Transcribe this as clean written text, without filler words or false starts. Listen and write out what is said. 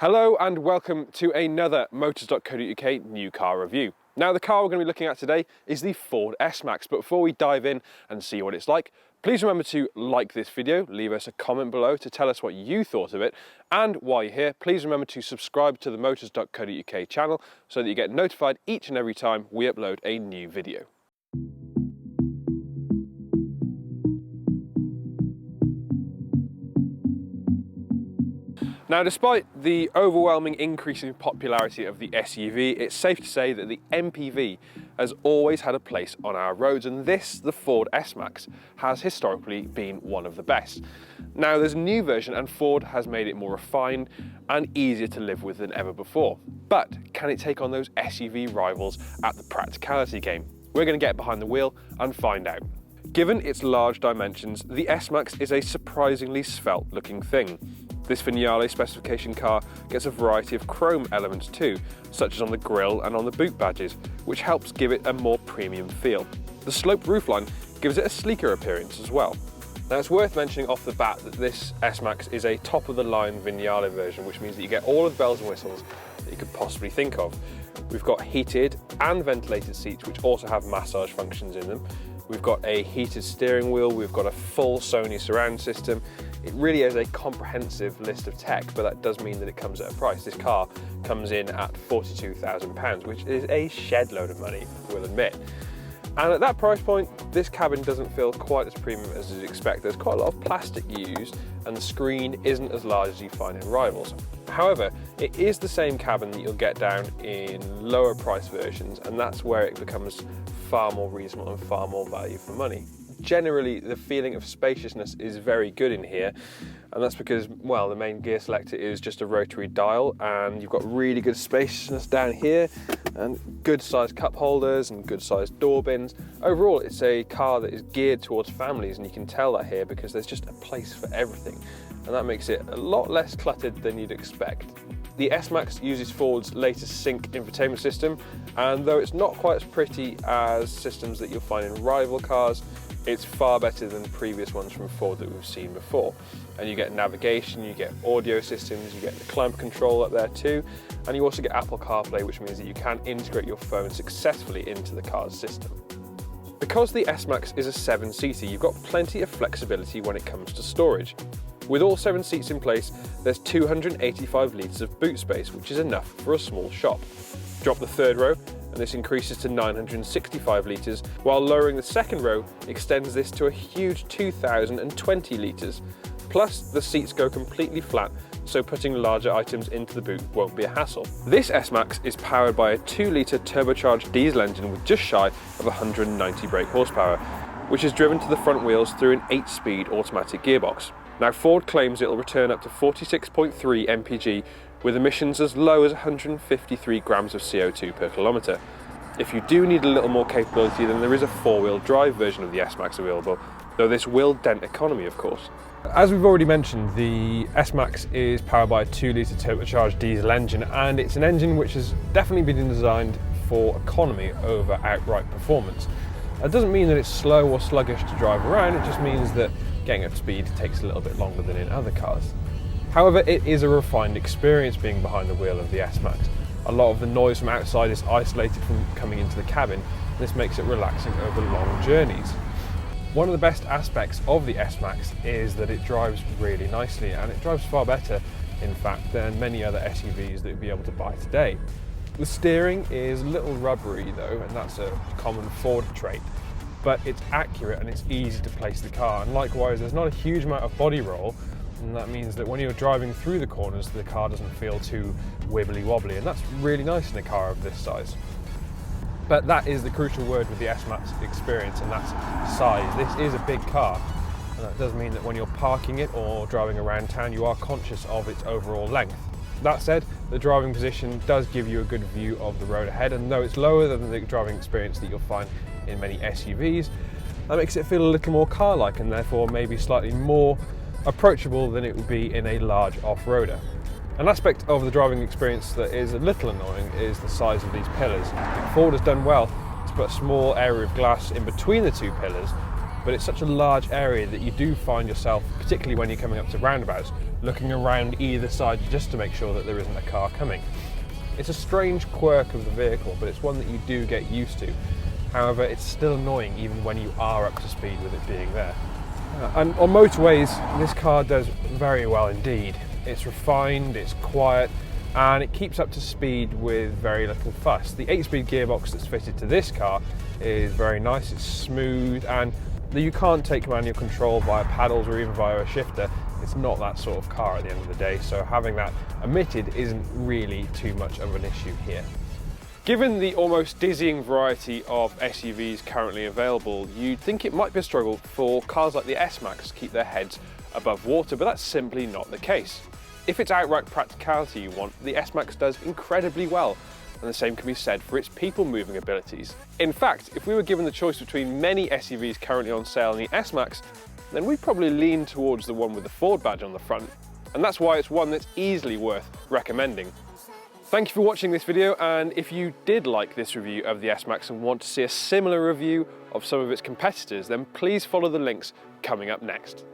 Hello and welcome to another Motors.co.uk new car review. Now the car we're going to be looking at today is the Ford S-Max, but before we dive in and see what it's like, please remember to like this video, leave us a comment below to tell us what you thought of it, and while you're here, please remember to subscribe to the Motors.co.uk channel so that you get notified each and every time we upload a new video. Now, despite the overwhelming increase in popularity of the SUV, it's safe to say that the MPV has always had a place on our roads, and this, the Ford S-Max, has historically been one of the best. Now, there's a new version and Ford has made it more refined and easier to live with than ever before. But can it take on those SUV rivals at the practicality game? We're going to get behind the wheel and find out. Given its large dimensions, the S-Max is a surprisingly svelte looking thing. This Vignale specification car gets a variety of chrome elements too, such as on the grille and on the boot badges, which helps give it a more premium feel. The sloped roofline gives it a sleeker appearance as well. Now, it's worth mentioning off the bat that this S-Max is a top-of-the-line Vignale version, which means that you get all of the bells and whistles that you could possibly think of. We've got heated and ventilated seats, which also have massage functions in them. We've got a heated steering wheel, we've got a full Sony surround system. It really is a comprehensive list of tech, but that does mean that it comes at a price. This car comes in at £42,000, which is a shed load of money, we'll admit. And at that price point, this cabin doesn't feel quite as premium as you'd expect. There's quite a lot of plastic used, and the screen isn't as large as you find in rivals. However, it is the same cabin that you'll get down in lower price versions, and that's where it becomes far more reasonable and far more value for money. Generally, the feeling of spaciousness is very good in here, and that's because, well, the main gear selector is just a rotary dial, and you've got really good spaciousness down here, and good sized cup holders and good sized door bins. Overall, it's a car that is geared towards families, and you can tell that here because there's just a place for everything, and that makes it a lot less cluttered than you'd expect. The S-Max uses Ford's latest Sync infotainment system, and though it's not quite as pretty as systems that you'll find in rival cars, it's far better than previous ones from Ford that we've seen before. And you get navigation, you get audio systems, you get the climate control up there too, and you also get Apple CarPlay, which means that you can integrate your phone successfully into the car's system. Because the S-Max is a 7-seater, you've got plenty of flexibility when it comes to storage. With all 7 seats in place, there's 285 litres of boot space, which is enough for a small shop. Drop the third row, and this increases to 965 litres, while lowering the second row extends this to a huge 2020 litres. Plus, the seats go completely flat, so putting larger items into the boot won't be a hassle. This S-Max is powered by a 2-litre turbocharged diesel engine with just shy of 190 brake horsepower, which is driven to the front wheels through an 8-speed automatic gearbox. Now, Ford claims it'll return up to 46.3 mpg with emissions as low as 153 grams of CO2 per kilometre. If you do need a little more capability, then there is a 4-wheel drive version of the S-Max available, though this will dent economy, of course. As we've already mentioned, the S-Max is powered by a 2-litre turbocharged diesel engine, and it's an engine which has definitely been designed for economy over outright performance. That doesn't mean that it's slow or sluggish to drive around, it just means that getting up to speed takes a little bit longer than in other cars. However, it is a refined experience being behind the wheel of the S-Max. A lot of the noise from outside is isolated from coming into the cabin. This makes it relaxing over long journeys. One of the best aspects of the S-Max is that it drives really nicely, and it drives far better, in fact, than many other SUVs that you'll be able to buy today. The steering is a little rubbery though, and that's a common Ford trait, but it's accurate and it's easy to place the car, and likewise there's not a huge amount of body roll, and that means that when you're driving through the corners the car doesn't feel too wibbly wobbly, and that's really nice in a car of this size. But that is the crucial word with the S-Max experience, and that's size. This is a big car, and that does mean that when you're parking it or driving around town you are conscious of its overall length. That said, the driving position does give you a good view of the road ahead, and though it's lower than the driving experience that you'll find in many SUVs, that makes it feel a little more car-like and therefore maybe slightly more approachable than it would be in a large off-roader. An aspect of the driving experience that is a little annoying is the size of these pillars. Ford has done well to put a small area of glass in between the two pillars, but it's such a large area that you do find yourself, particularly when you're coming up to roundabouts, looking around either side just to make sure that there isn't a car coming. It's a strange quirk of the vehicle, but it's one that you do get used to. However, it's still annoying even when you are up to speed with it being there. And on motorways, this car does very well indeed. It's refined, it's quiet, and it keeps up to speed with very little fuss. The 8-speed gearbox that's fitted to this car is very nice, it's smooth, and you can't take manual control via paddles or even via a shifter. It's not that sort of car at the end of the day, so having that omitted isn't really too much of an issue here. Given the almost dizzying variety of SUVs currently available, you'd think it might be a struggle for cars like the S-Max to keep their heads above water, but that's simply not the case. If it's outright practicality you want, the S-Max does incredibly well, and the same can be said for its people-moving abilities. In fact, if we were given the choice between many SUVs currently on sale in the S-Max, then we'd probably lean towards the one with the Ford badge on the front, and that's why it's one that's easily worth recommending. Thank you for watching this video, and if you did like this review of the S-Max and want to see a similar review of some of its competitors, then please follow the links coming up next.